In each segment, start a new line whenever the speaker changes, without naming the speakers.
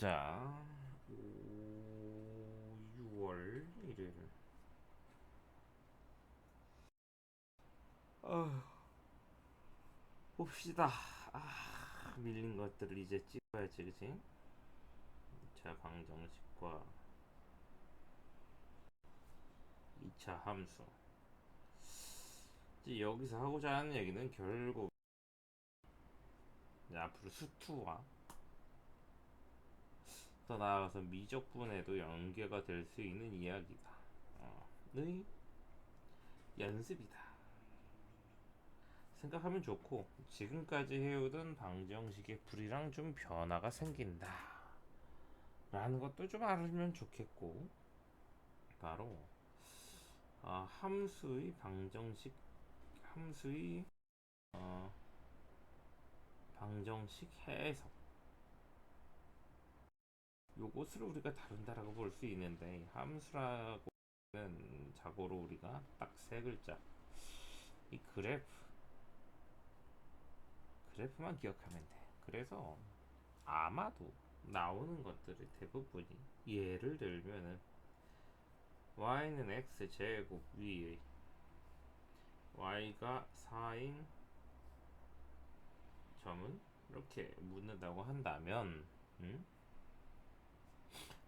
자, 6월 1일. 봅시다. 밀린 것들을 이제 찍어야지, 그치? 자, 방정식과 2차 함수. 이제 여기서 하고자 하는 얘기는 결국 이제 앞으로 수투와 더 나아가서 미적분에도 연계가 될 수 있는 이야기다. 의 연습이다. 생각하면 좋고, 지금까지 해오던 방정식의 풀이랑 좀 변화가 생긴다 라는 것도 좀 알으면 좋겠고, 바로 함수의 방정식, 함수의 어, 방정식 해석, 요것을 우리가 다룬다라고 볼 수 있는데, 함수라고 는 자고로 우리가 딱 세 글자, 이 그래프만 기억하면 돼. 그래서 아마도 나오는 것들이 대부분이, 예를 들면은 y는 x제곱 위에 y가 4인 점은 이렇게 묻는다고 한다면,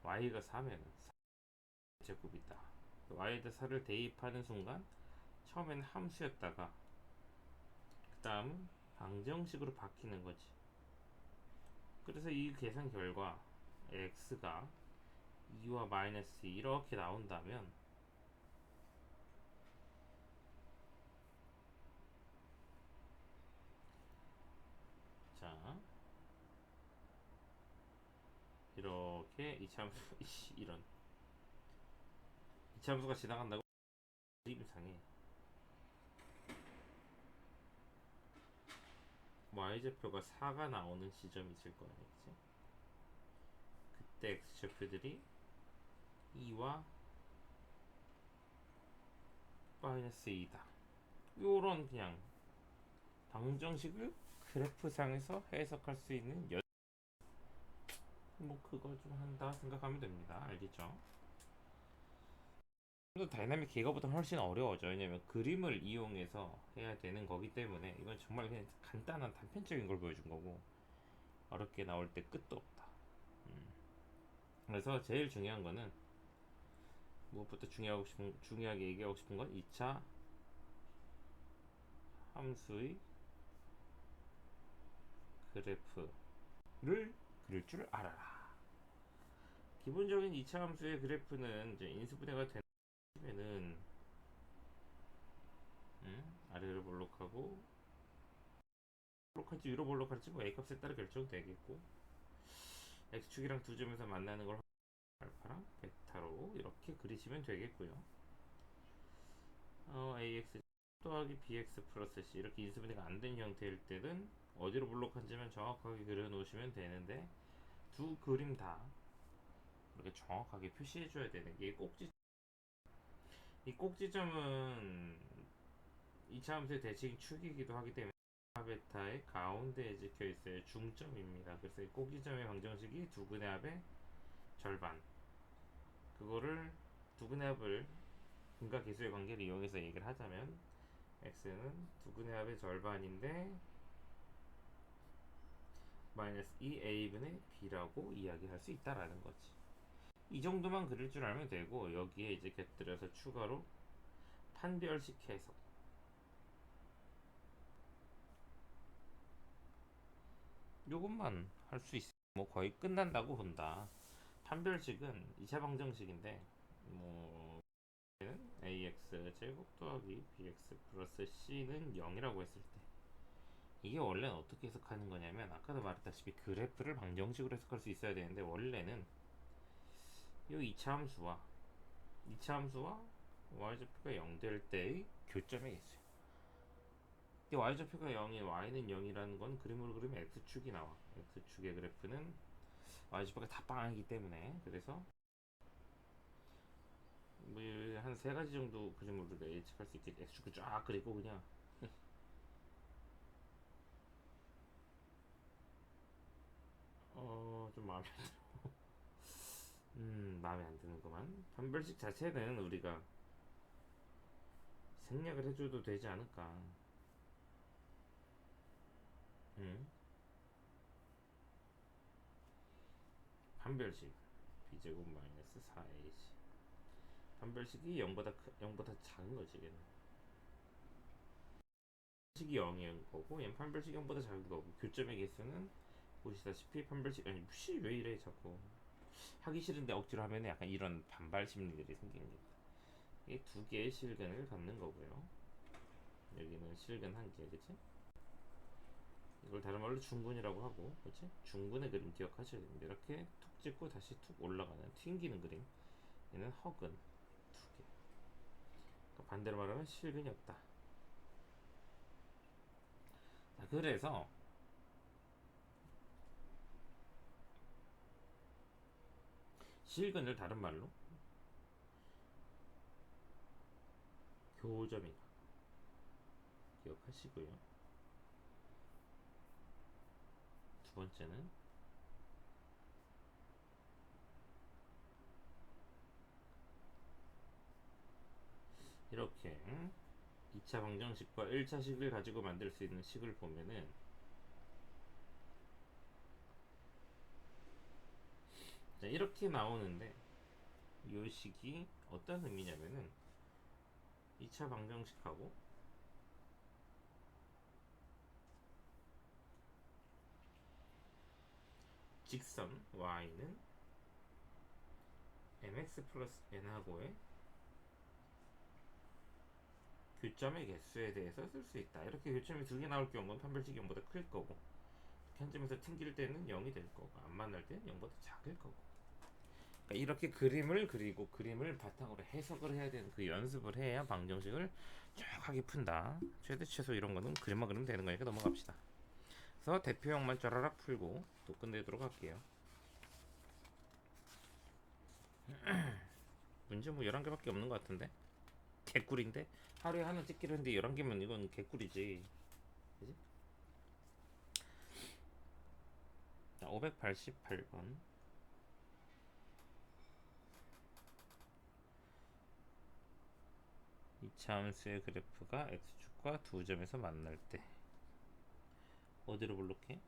y가 4면 4제곱이다. y에다 4를 대입하는 순간 처음에는 함수였다가 그 다음 방정식으로 바뀌는 거지. 그래서 이 계산 결과 x가 2와 마이너스 이렇게 나온다면, 자, 이렇게 이차함수 이런 이차함수가 지나간다고 그림상에 y좌표가 4가 나오는 지점이 있을 거야, 그치? 그때 x좌표들이 2와 마이너스 2다. 요런 그냥 방정식을 그래프상에서 해석할 수 있는 뭐 그거 좀 한다 생각하면 됩니다. 알겠죠? 또 다이나믹 기가보다 훨씬 어려워져. 왜냐면 그림을 이용해서 해야 되는 거기 때문에 이건 정말 그냥 간단한 단편적인 걸 보여준 거고, 어렵게 나올 때 끝도 없다. 그래서 제일 중요한 거는, 무엇보다 중요하게 얘기하고 싶은 건 2차 함수의 그래프를 그릴 줄 알아라. 기본적인 2차 함수의 그래프는 이제 인수분해가 되면은 아래로 볼록하고, 볼록할지 위로 볼록할지 뭐 a값에 따라 결정되겠고, x축이랑 두 점에서 만나는 걸 알파랑 베타로 이렇게 그리시면 되겠고요. ax 더하기 bx 플러스 c, 이렇게 인수분해가 안 된 형태일 때는 어디로 볼록한지만 정확하게 그려 놓으시면 되는데, 두 그림 다 이렇게 정확하게 표시해 줘야 되는 게 이 꼭지점은 2차 함수의 대칭 축이기도 하기 때문에 베타의 가운데에 찍혀 있어요. 중점입니다. 그래서 이 꼭지점의 방정식이 두근의 합의 절반, 그거를 두근의 합을 근각계수의 관계를 이용해서 얘기를 하자면, x는 두근의 합의 절반인데 마이너스 2a분의 b라고 이야기할 수 있다라는 거지. 이 정도만 그릴 줄 알면 되고, 여기에 이제 곁들여서 추가로 판별식 해석, 요것만 할 수 있으면 뭐 거의 끝난다고 본다. 판별식은 2차 방정식인데, 뭐 ax 제곱 더하기 bx 플러스 c는 0이라고 했을 때, 이게 원래는 어떻게 해석하는 거냐면, 아까도 말했다시피 그래프를 방정식으로 해석할 수 있어야 되는데, 원래는 이 2차 함수와 y좌표가 0 될 때의 교점에 있어요. y좌표가 0인 y는 0이라는 건 그림으로 그리면 x축이 나와. x축의 그래프는 y좌표가 다 빵이기 때문에, 그래서 뭐 한 세 가지 정도 그림을 우리가 예측할 수 있겠지. x축을 쫙 그리고 그냥 좀 마음에 안 들어. 마음에 안 드는구만. 판별식 자체는 우리가 생략을 해줘도 되지 않을까. 음, 판별식 b제곱 마이너스 4ac. 판별식이 0보다 작은 거지 걔는. 식이 0인 거고 얘는 판별식 0보다 작은 거고 교점의 개수는 보시다시피 판별식 아니 무시 왜 이래 자꾸 하기 싫은데 억지로 하면 약간 이런 반발 심리들이 생깁니다. 이게 두 개의 실근을 갖는 거고요. 여기는 실근 한 개, 그치? 이걸 다른 말로 중근이라고 하고, 그치? 중근의 그림 기억하셔야 됩니다. 이렇게 툭 찍고 다시 툭 올라가는 튕기는 그림. 얘는 허근 두 개. 그러니까 반대로 말하면 실근이 없다. 자, 그래서 실근을 다른 말로 교점이다. 기억하시고요. 두 번째는 이렇게 2차 방정식과 1차 식을 가지고 만들 수 있는 식을 보면은 자, 이렇게 나오는데 이 식이 어떤 의미냐면은 2차 방정식하고 직선 y는 mx 플러스 n하고의 교점의 개수에 대해서 쓸 수 있다. 이렇게 교점이 두 개 나올 경우는 판별식이 0보다 클 거고 한 점에서 튕길 때는 0이 될 거고 안 만날 때는 0보다 작을 거고. 그러니까 이렇게 그림을 그리고 그림을 바탕으로 해석을 해야 되는 그 연습을 해야 방정식을 정확하게 푼다. 최대 최소 이런 거는 그림만 그리면 되는 거니까 넘어갑시다. 그래서 대표형만 쫘라락 풀고 또 끝내도록 할게요. 문제 뭐 11개밖에 없는 것 같은데 개꿀인데 하루에 하나 찍기로 했는데 11개면 이건 개꿀이지. 그지? 자, 588번 2차 함수의 그래프가 x축과 두 점에서 만날 때 어디로 블록해?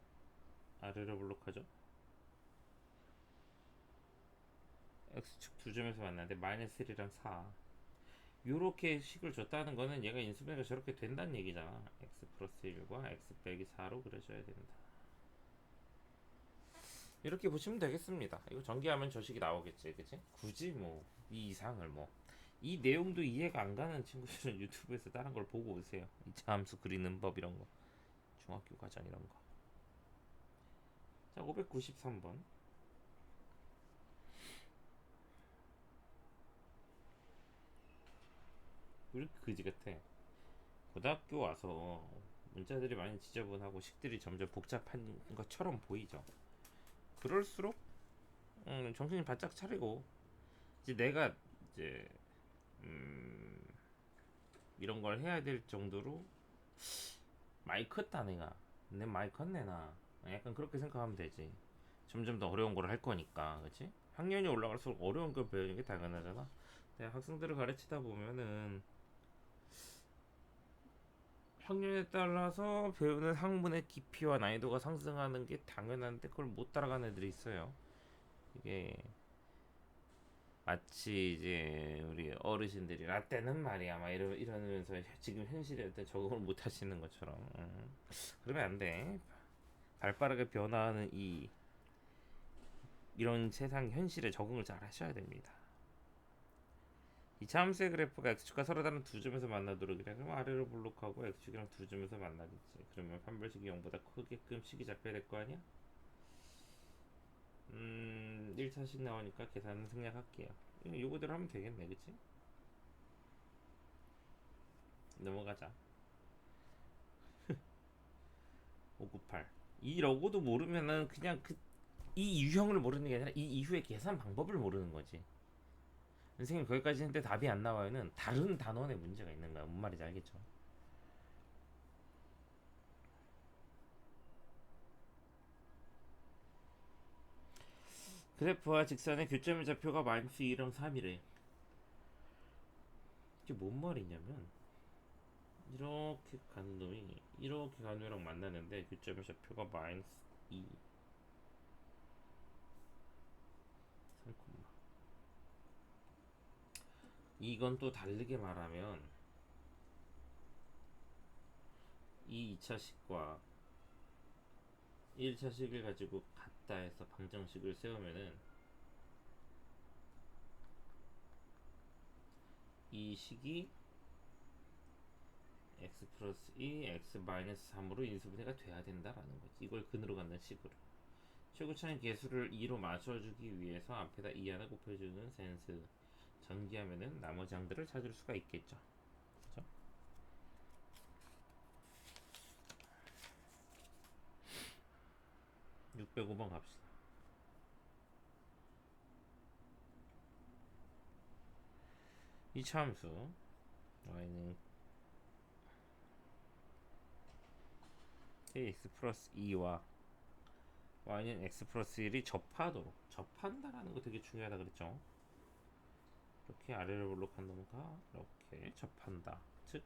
아래로 블록하죠. x축 두 점에서 만나는데 마이너스 1이랑 4 요렇게 식을 줬다는 거는 얘가 인수분해가 저렇게 된다는 얘기잖아. x 플러스 1과 x 빼기 4로 그려줘야 된다. 이렇게 보시면 되겠습니다. 이거 전개하면 저 식이 나오겠지, 그치? 굳이 뭐 이 이상을 뭐 이 내용도 이해가 안 가는 친구들은 유튜브에서 다른 걸 보고 오세요. 2차 함수 그리는 법 이런 거, 중학교 과정 이런 거. 자, 593번. 왜 이렇게 그지 같아? 고등학교 와서 문자들이 많이 지저분하고 식들이 점점 복잡한 것처럼 보이죠. 그럴수록 정신이 바짝 차리고 이제 내가 이제 음, 이런 걸 해야 될 정도로 많이 컸다 내가. 내 많이 컸네 나. 약간 그렇게 생각하면 되지. 점점 더 어려운 걸 할 거니까, 그렇지? 학년이 올라갈수록 어려운 걸 배우는 게 당연하잖아. 내가 학생들을 가르치다 보면은 학년에 따라서 배우는 학문의 깊이와 난이도가 상승하는 게 당연한데 그걸 못 따라가는 애들이 있어요. 이게 마치 이제 우리 어르신들이 라떼는 말이야 막 이러면서 지금 현실에 적응을 못 하시는 것처럼 그러면 안 돼. 발빠르게 변화하는 이런 세상 현실에 적응을 잘 하셔야 됩니다. 이 참수의 그래프가 x축과 서로 다른 두 점에서 만나도록 이래. 그럼 아래로 블록하고 x축이랑 두 점에서 만나겠지. 그러면 판별식이 0보다 크게끔 식이 잡혀야 될 거 아니야? 1차식 나오니까 계산은 생략할게요. 요거대로 하면 되겠네, 그치? 넘어가자. 598. 이 로고도 모르면은 그냥 이 유형을 모르는 게 아니라 이 이후의 계산 방법을 모르는 거지. 선생님 거기까지 했는데 답이 안 나와요는 다른 단원의 문제가 있는 거야. 뭔 말인지 알겠죠? 그래프와 직선의 교점의 좌표가 마이너스 2랑 3이래. 이게 뭔 말이냐면 이렇게 가는 놈이 이렇게 가는 놈이랑 만나는데 교점의 좌표가 마이너스 2 3, 이건 또 다르게 말하면 이 2차식과 1차식을 가지고 같다 해서 방정식을 세우면은 이 식이 x 플러스 2, x 마이너스 3으로 인수분해가 돼야 된다라는 거지. 이걸 근으로 갖는 식으로. 최고차는 개수를 2로 맞춰주기 위해서 앞에다 2 하나 곱해주는 센스. 전개하면은 나머지 항들을 찾을 수가 있겠죠. 그죠? 605번 갑시다. 이 차함수 y는 kx 플러스 2와 y는 x 플러스 1이 접하도록 접한다라는 거 되게 중요하다 그랬죠. 이렇게 아래로 블록한 놈과 이렇게 접한다. 즉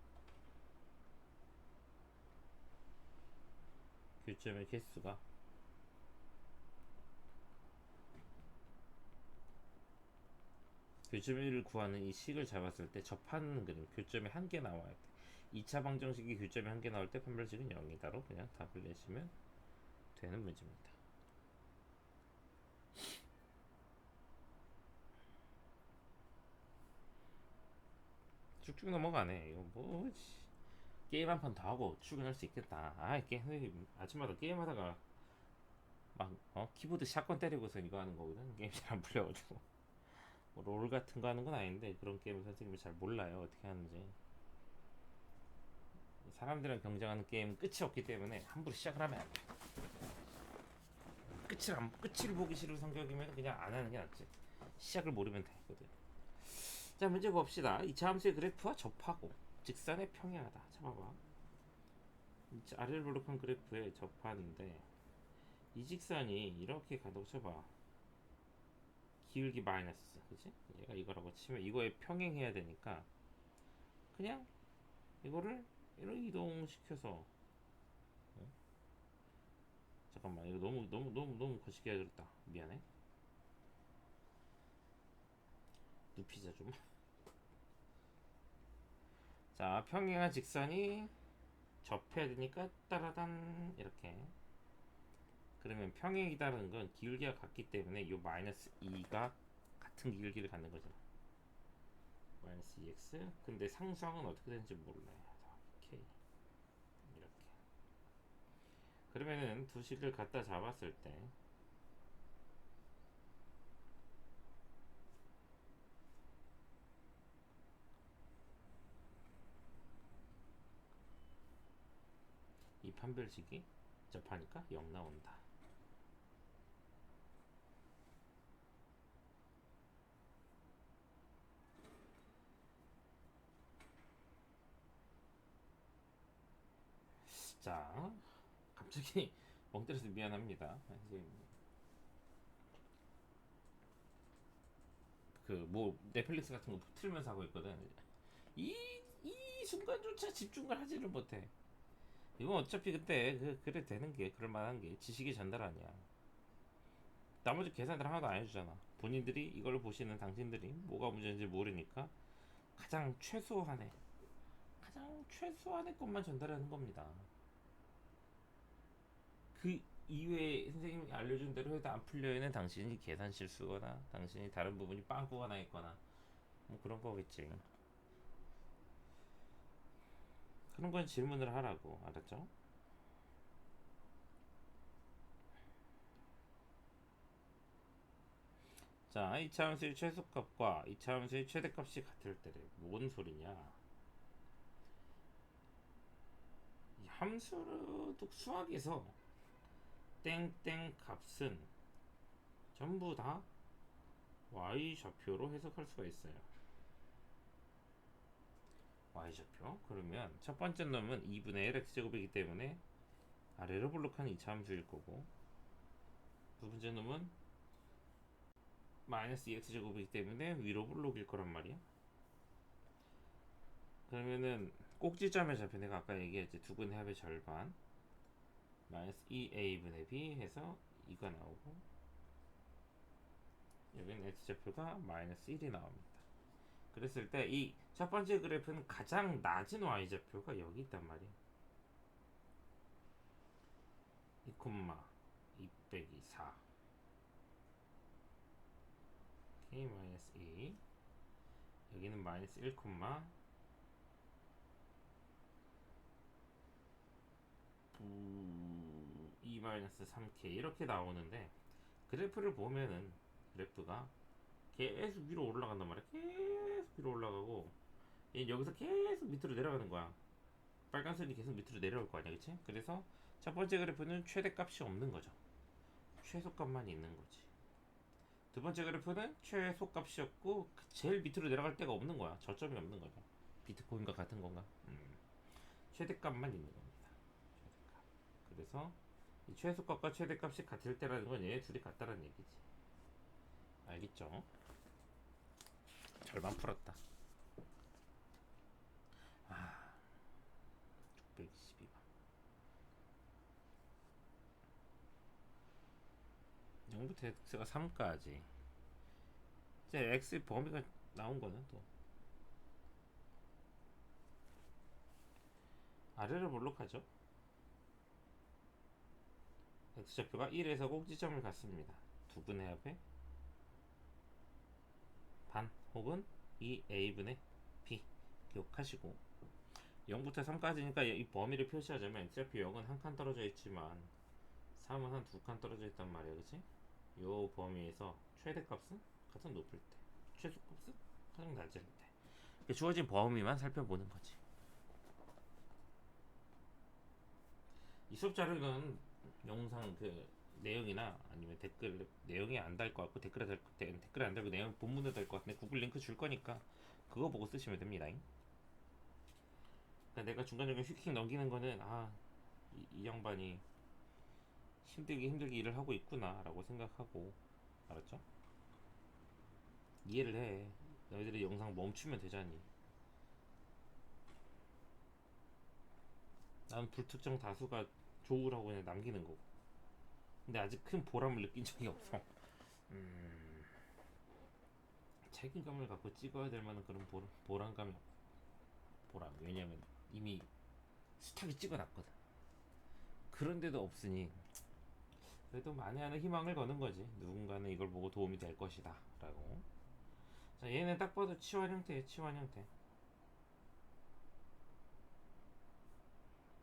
교점의 개수가 교점의 1을 구하는 이 식을 잡았을 때 접하는 그림 교점이 한 개 나와야 돼. 2차 방정식이 교점이 한 개 나올 때 판별식은 0이다로 그냥 답을 내시면 되는 문제입니다. 쭉쭉 넘어가네. 이거 뭐 게임 한 판 더 하고 출근할 수 있겠다. 게임 아침마다 게임하다가 막 키보드 샷건 때리고서 이거 하는 거거든. 게임 잘 안 풀려가지고 뭐롤 같은 거 하는 건 아닌데 그런 게임을 선생님이 잘 몰라요. 어떻게 하는지. 사람들이랑 경쟁하는 게임은 끝이 없기 때문에 함부로 시작을 하면 안 돼. 끝을 보기 싫은 성격이면 그냥 안 하는 게 낫지. 시작을 모르면 되거든. 자, 문제 봅시다. 2차 함수의 그래프와 접하고 직선에 평행하다. 잡아봐. 아래를 블록한 그래프에 접하는데 이 직선이 이렇게 가다고 쳐봐. 기울기 마이너스, 그치? 얘가 이거라고 치면 이거에 평행해야 되니까 그냥 이거를 이렇게 이동시켜서 잠깐만 이거 너무 거시기가 그랬다. 미안해. 눕히자 좀. 자, 평행한 직선이 접해야 되니까 따라단 이렇게. 그러면 평행이다는 건 기울기가 같기 때문에 이 마이너스 2가 같은 기울기를 갖는 거잖아. 마이너스 2x. 근데 상수항은 어떻게 되는지 몰라요. k 이렇게. 그러면은 두 식을 갖다 잡았을 때 이 판별식이 접하니까 0 나온다. 자, 갑자기 멍 때려서 미안합니다. 그 뭐 넷플릭스 같은 거 틀면서 하고 있거든. 이, 이 순간조차 집중을 하지를 못해. 이건 어차피 그때 그래 되는 게 그럴만한 게 지식의 전달 아니야. 나머지 계산들 하나도 안 해주잖아. 본인들이 이걸 보시는 당신들이 뭐가 문제인지 모르니까 가장 최소한의 것만 전달하는 겁니다. 그 이외에 선생님이 알려준 대로 해도 안 풀려있는 당신이 계산 실수거나 당신이 다른 부분이 빵꾸가 나 있거나 뭐 그런 거겠지. 그런 건 질문을 하라고. 알았죠? 자, 이차 함수의 최소값과 이차 함수의 최대값이 같을 때래. 뭔 소리냐? 이 함수를 수학에서 땡땡 값은 전부 다 y좌표로 해석할 수가 있어요. y좌표. 그러면 첫 번째 놈은 2분의 1 x제곱이기 때문에 아래로 블록하는 이차 함수일 거고, 두 번째 놈은 마이너스 2x제곱이기 때문에 위로 블록일 거란 말이야. 그러면은 꼭지점의 좌표내가 아까 얘기했지. 두근의 합의 절반 마이너스 2a분의 b 해서 2가 나오고, 여기는 x좌표가 마이너스 1이 나옵니다. 그랬을 때 이 첫 번째 그래프는 가장 낮은 y좌표가 여기 있단 말이야. 2, 2 빼기 4 k 마이너스 2, 여기는 마이너스 1, 2 마이너스 3k 이렇게 나오는데, 그래프를 보면은 그래프가 계속 위로 올라간단 말이야. 계속 위로 올라가고 여기서 계속 밑으로 내려가는 거야. 빨간 선이 계속 밑으로 내려올 거 아니야, 그치? 그래서 첫 번째 그래프는 최대값이 없는 거죠. 최소값만 있는 거지. 두 번째 그래프는 최소값이 없고 제일 밑으로 내려갈 데가 없는 거야. 저점이 없는 거죠. 비트코인과 같은 건가? 최대값만 있는 겁니다. 최대값. 그래서 이 최소값과 최대값이 같을 때라는 건 얘 둘이 같다라는 얘기지. 알겠죠? 절반 풀었다. 612번. 0부터 x가 3까지. 이제 x의 범위가 나온 거는 또 아래를 볼록하죠. x좌표가 1에서 꼭지점을 갖습니다. 두분의 합의 반 혹은 2a분의 b 기억하시고, 0부터 3까지니까 이 범위를 표시하자면 x좌표 0은 한 칸 떨어져 있지만 3은 한 두 칸 떨어져 있단 말이야, 그치? 요 범위에서 최대값은 가장 높을 때, 최소값은 가장 낮을 때, 주어진 범위만 살펴보는 거지. 이 수업 자료는 영상 그 내용이나 아니면 댓글 내용이 안 달 것 같고 댓글에 안 달고 내용 본문에 달 것 같은데 구글 링크 줄 거니까 그거 보고 쓰시면 됩니다. 그러니까 내가 중간중간 휙휙 넘기는 거는 이 양반이 힘들게 일을 하고 있구나라고 생각하고, 알았죠? 이해를 해. 너희들이 영상 멈추면 되잖니. 난 불특정 다수가 좋으라고 그냥 남기는 거고. 근데 아직 큰 보람을 느낀 적이 없어. 책임감을 갖고 찍어야 될 만한 그런 보람감이 없어. 왜냐면 이미 스탑이 찍어놨거든. 그런데도 없으니 그래도 만회하는 희망을 거는 거지. 누군가는 이걸 보고 도움이 될 것이다 라고. 자, 얘는 딱 봐도 치환 형태에 치환 형태.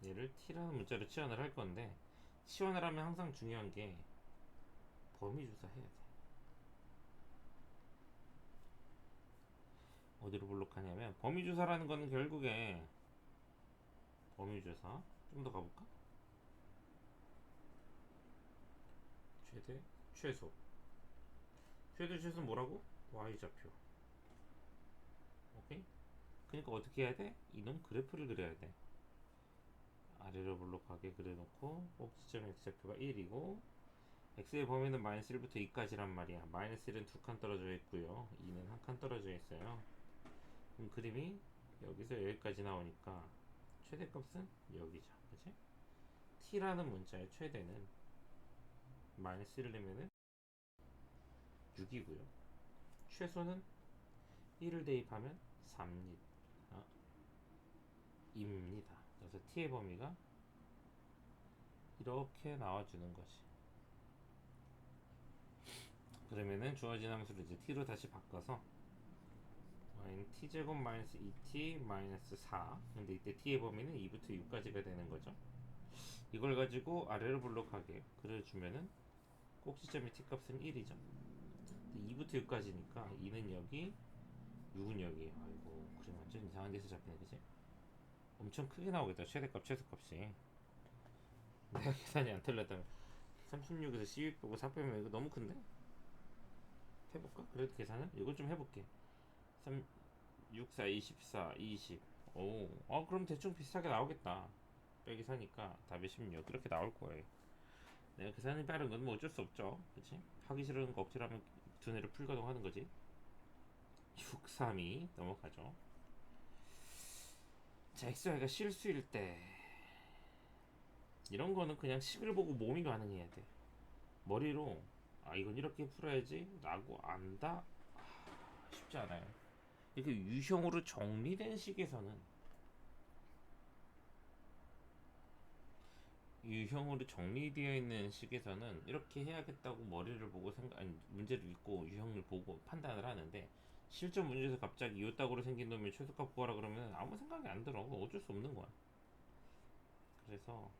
얘를 t라는 문자로 치환을 할 건데, 치환을 하면 항상 중요한 게 범위 주사 해야 돼. 어디로 블록하냐면, 범위 주사라는 거는 결국에 범위 주사 좀 더 가볼까? 최대 최소. 최대 최소 뭐라고? y좌표. 오케이? 그러니까 어떻게 해야 돼? 이놈 그래프를 그려야 돼. 아래로 블록하게 그려놓고 꼭지점 x좌표가 1이고 x의 범위는 마이너스 1부터 2까지란 말이야. 마이너스 1은 두 칸 떨어져 있고요, 2는 한 칸 떨어져 있어요. 그럼 그림이 여기서 여기까지 나오니까 최대값은 여기죠, 그치? t라는 문자의 최대는 마이너스 1을 내면은 6이고요, 최소는 1을 대입하면 3입니다. 그래서 t의 범위가 이렇게 나와주는 거지. 그러면은 주어진 함수를 이제 t로 다시 바꿔서 y는 t제곱 마이너스 2t 마이너스 4, 근데 이때 t의 범위는 2부터 6까지가 되는 거죠. 이걸 가지고 아래로 블록하게 그려주면은 꼭지점의 t값은 1이죠. 2부터 6까지니까 2는 여기, 6은 여기. 아이고, 그림 완전 이상한 데서 잡히네, 그치? 엄청 크게 나오겠다, 최대값 최소값이. 내가 계산이 안 틀렸다면 36에서 12 빼고 4 빼면 이거 너무 큰데? 해볼까? 그래도 계산은? 이걸 좀 해볼게. 3, 6, 4, 24, 20. 오, 그럼 대충 비슷하게 나오겠다. 빼기 4니까 답이 16. 그렇게 나올 거예요. 내가 계산이 빠른 건 뭐 어쩔 수 없죠, 그치? 하기 싫은 거 억지로 하면 두뇌를 풀가동하는 거지. 632 넘어가죠. 자, XY가 실수일 때 이런 거는 그냥 식을 보고 몸이 반응해야 돼. 머리로 이건 이렇게 풀어야지 라고 안다? 쉽지 않아요. 이렇게 유형으로 정리된 식에서는 유형으로 정리되어 있는 식에서는 이렇게 해야겠다고 머리를 보고 문제를 읽고 유형을 보고 판단을 하는데, 실전 문제에서 갑자기 요따구로 생긴 놈이 최소값 구하라 그러면 아무 생각이 안 들어. 어쩔 수 없는 거야. 그래서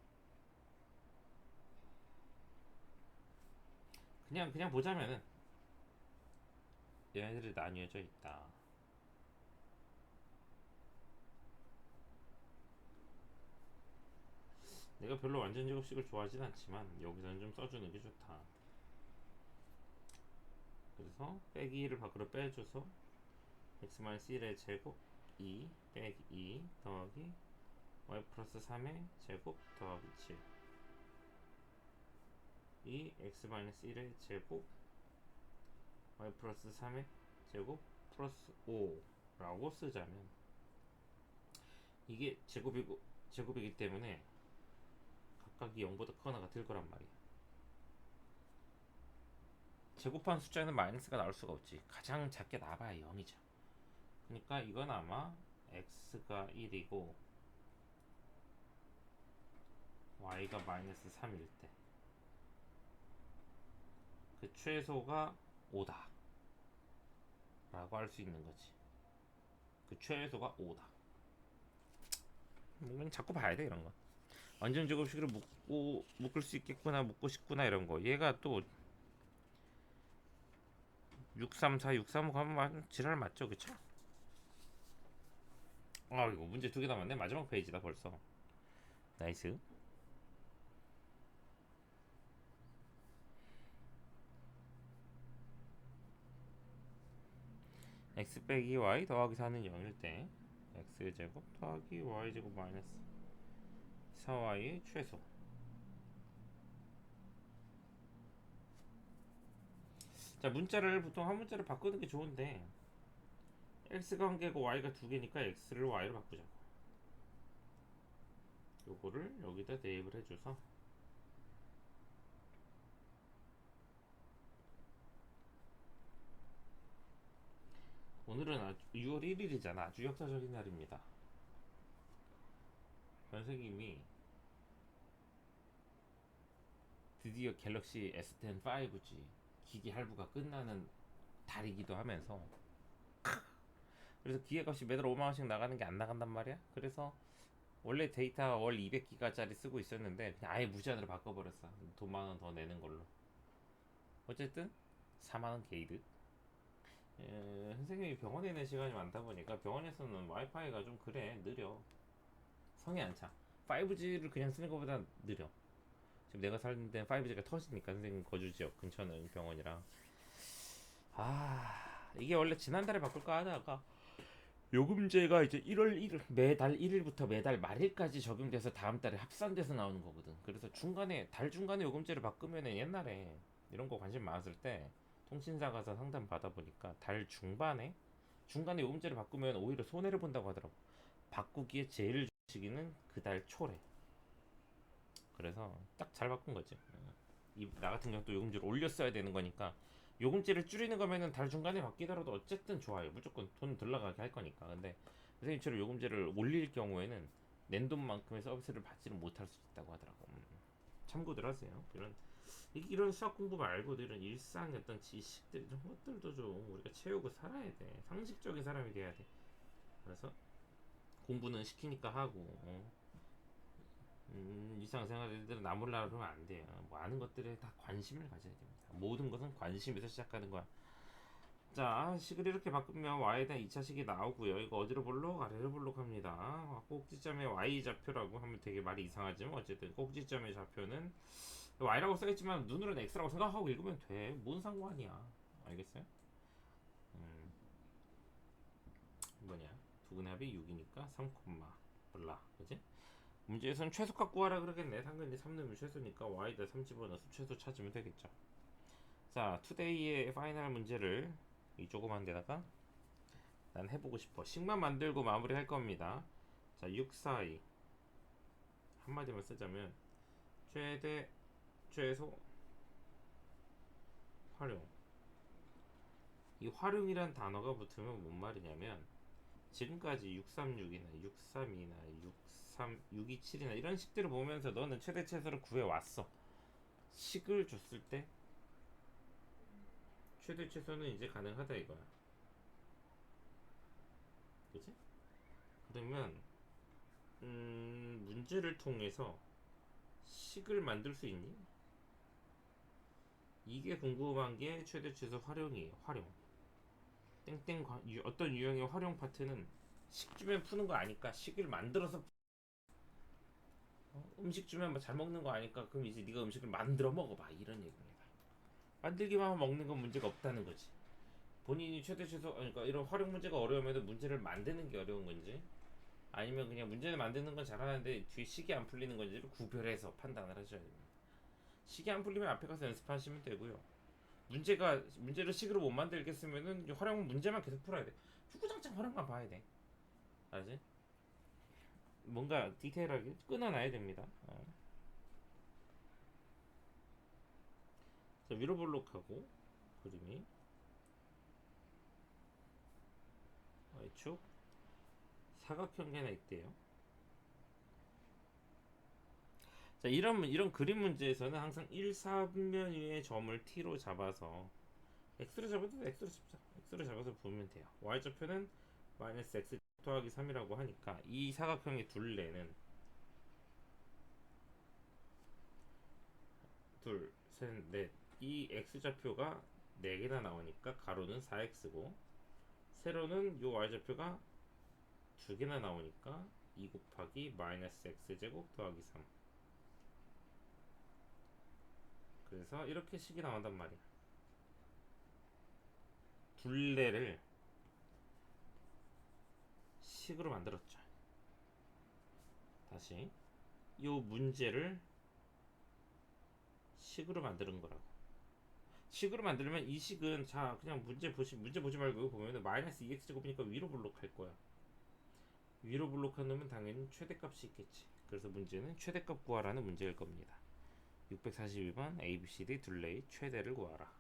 그냥 보자면은 얘네들이 나뉘어져 있다. 내가 별로 완전 제곱식을 좋아하진 않지만 여기서는 좀 써주는 게 좋다. 그래서 빼기 1을 밖으로 빼줘서 x-1의 제곱 2 빼기 2 더하기 y 플러스 3의 제곱 더하기 7, 이 x-1의 제곱 y 플러스 3의 제곱 플러스 5라고 쓰자면, 이게 제곱이기 때문에 각각이 0보다 크거나 같을 거란 말이야. 제곱한 숫자는 마이너스가 나올 수가 없지. 가장 작게 나와봐야 0이죠. 그러니까 이건 아마 x가 1이고 y가 마이너스 3일 때 그 최소가 5다 라고 할 수 있는 거지. 그 최소가 5다. 그냥 자꾸 봐야 돼 이런 거. 완전 제곱식으로 묶을 수 있겠구나, 묶고 싶구나 이런 거. 얘가 또 634, 635 가면 지랄 맞죠, 그쵸? 이거 문제 2개 남았네. 마지막 페이지다 벌써. 나이스. x 빼기 y 더하기 4는 0일 때 x제곱 더하기 y제곱 마이너스 4y의 최소. 자, 문자를 보통 한 문자를 바꾸는 게 좋은데 x가 한 개고 y가 두 개니까 x를 y로 바꾸자. 요거를 여기다 대입을 해줘서 오늘은 6월 1일이잖아. 아주 역사적인 날입니다. 선생님이 드디어 갤럭시 S10 5G 기기 할부가 끝나는 달이기도 하면서, 그래서 기계값이 매달 5만원씩 나가는 게 안 나간단 말이야. 그래서 원래 데이터 월 200기가짜리 쓰고 있었는데 그냥 아예 무제한으로 바꿔버렸어. 돈 만원 더 내는 걸로. 어쨌든 4만원 게이드. 선생님이 병원에 있는 시간이 많다 보니까 병원에서는 와이파이가 좀 그래, 느려. 성이 안 차. 5G를 그냥 쓰는 것보다 느려. 지금 내가 사는 데는 5G가 터지니까 선생님 거주 지역 근처는 병원이랑. 이게 원래 지난달에 바꿀까 하다가 요금제가 이제 1월 1일 매달 1일부터 매달 말일까지 적용돼서 다음 달에 합산돼서 나오는 거거든. 그래서 달 중간에 요금제를 바꾸면은, 옛날에 이런 거 관심 많았을 때 통신사 가서 상담 받아보니까 달 중간에 요금제를 바꾸면 오히려 손해를 본다고 하더라고. 바꾸기에 제일 좋은 시기는 그 달 초래. 그래서 딱 잘 바꾼 거지. 나 같은 경우 또 요금제를 올렸어야 되는 거니까, 요금제를 줄이는 거면은 달 중간에 바뀌더라도 어쨌든 좋아요. 무조건 돈 덜 나가게 할 거니까. 근데 선생님처럼 요금제를 올릴 경우에는 낸 돈만큼의 서비스를 받지는 못할 수 있다고 하더라고. 참고들 하세요. 이런 수학 공부 말고도 이런 일상의 어떤 지식들, 이런 것들도 좀 우리가 채우고 살아야 돼. 상식적인 사람이 돼야 돼. 그래서 공부는 시키니까 하고, 일상생활들은 나몰라라 그러면 안 돼요. 뭐 아는 것들에 다 관심을 가져야 됩니다. 모든 것은 관심에서 시작하는 거야. 자, 식을 이렇게 바꾸면 y에 대한 2차식이 나오고요. 이거 어디로 볼록? 아래로 볼록합니다. 꼭지점의 y 좌표라고 하면 되게 말이 이상하지만 어쨌든 꼭지점의 좌표는 y라고 써있지만 눈으로는 x라고 생각하고 읽으면 돼. 뭔 상관이야. 알겠어요? 뭐냐, 두근의 합이 6이니까 3, 몰라, 그지? 문제에서는 최소값 구하라 그러겠네. 당연히 3 넣으면 최소니까 y에다 3 집어넣어서 최소 찾으면 되겠죠. 자, 투데이의 파이널 문제를 이 조그만 데다가 난 해보고 싶어. 식만 만들고 마무리할 겁니다. 자, 642 한마디만 쓰자면 최대 최소 활용. 이 활용이란 단어가 붙으면 뭔 말이냐면 지금까지 636이나 632나 63, 627이나 이런 식들을 보면서 너는 최대 최소를 구해왔어. 식을 줬을 때 최대 최소는 이제 가능하다 이거야. 그치? 그러면 문제를 통해서 식을 만들 수 있니? 이게 궁금한 게 최대 최소 활용이에요. 활용. 땡땡 어떤 유형의 활용 파트는 식 주면 푸는 거 아니까 식을 만들어서 음식 주면 뭐 잘 먹는 거 아니까 그럼 이제 네가 음식을 만들어 먹어봐 이런 얘기입니다. 만들기만 하면 먹는 건 문제가 없다는 거지. 본인이 최대 최소 그러니까 이런 활용 문제가 어려우면 문제를 만드는 게 어려운 건지 아니면 그냥 문제를 만드는 건 잘하는데 뒤에 식이 안 풀리는 건지를 구별해서 판단을 하셔야 됩니다. 식이 안 풀리면 앞에 가서 연습하시면 되고요. 문제를 식으로 못 만들겠으면은 활용 문제만 계속 풀어야 돼. 주구장창 활용만 봐야 돼. 알지? 뭔가 디테일하게 끊어놔야 됩니다. 자, 위로 볼록하고 그림이 Y축 사각형이 하나 있대요. 자, 이런 그림 문제에서는 항상 1, 3면 위의 점을 t로 잡아서 x로 잡아도 x로 잡자. x로 잡아서 보면 돼요. y좌표는 마이너스 x 더하기 3이라고 하니까 이 사각형의 둘레는 둘, 셋, 넷. 이 x좌표가 4개나 나오니까 가로는 4x고 세로는 요 y좌표가 2개나 나오니까 2 곱하기 마이너스 x제곱 더하기 3. 그래서 이렇게 식이 나온단 말이야. 둘레를 식으로 만들었죠. 다시 요 문제를 식으로 만드는 거라고. 식으로 만들면 이 식은 자 그냥 문제 보지 말고 이거 보면은 마이너스 2x 제곱이니까 위로 블록할 거야. 위로 블록한 놈은 당연히 최대값이 있겠지. 그래서 문제는 최대값 구하라는 문제일 겁니다. 642번 ABCD 둘레의 최대를 구하라.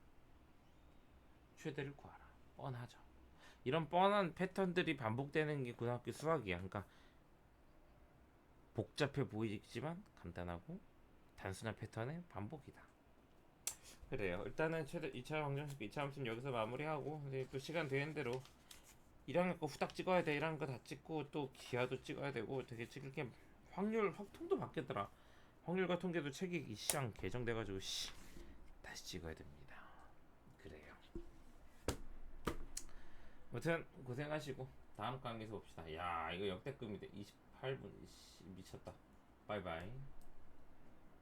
최대를 구하라. 뻔하죠. 이런 뻔한 패턴들이 반복되는 게 고등학교 수학이야. 그러니까 복잡해 보이지만 간단하고 단순한 패턴의 반복이다. 그래요. 일단은 최대 2차 방정식 2차 함수는 여기서 마무리하고 이제 또 시간 되는 대로 1학년 거 후딱 찍어야 돼. 1학년 거 다 찍고 또 기하도 찍어야 되고 되게 찍을 게 확률 확통도 바뀌더라. 확률과 통계도 책이 시장 개정돼가지고 다시 찍어야 됩니다. 그래요. 아무튼 고생하시고 다음 강의에서 봅시다. 야 이거 역대급인데 28분 미쳤다. 바이바이.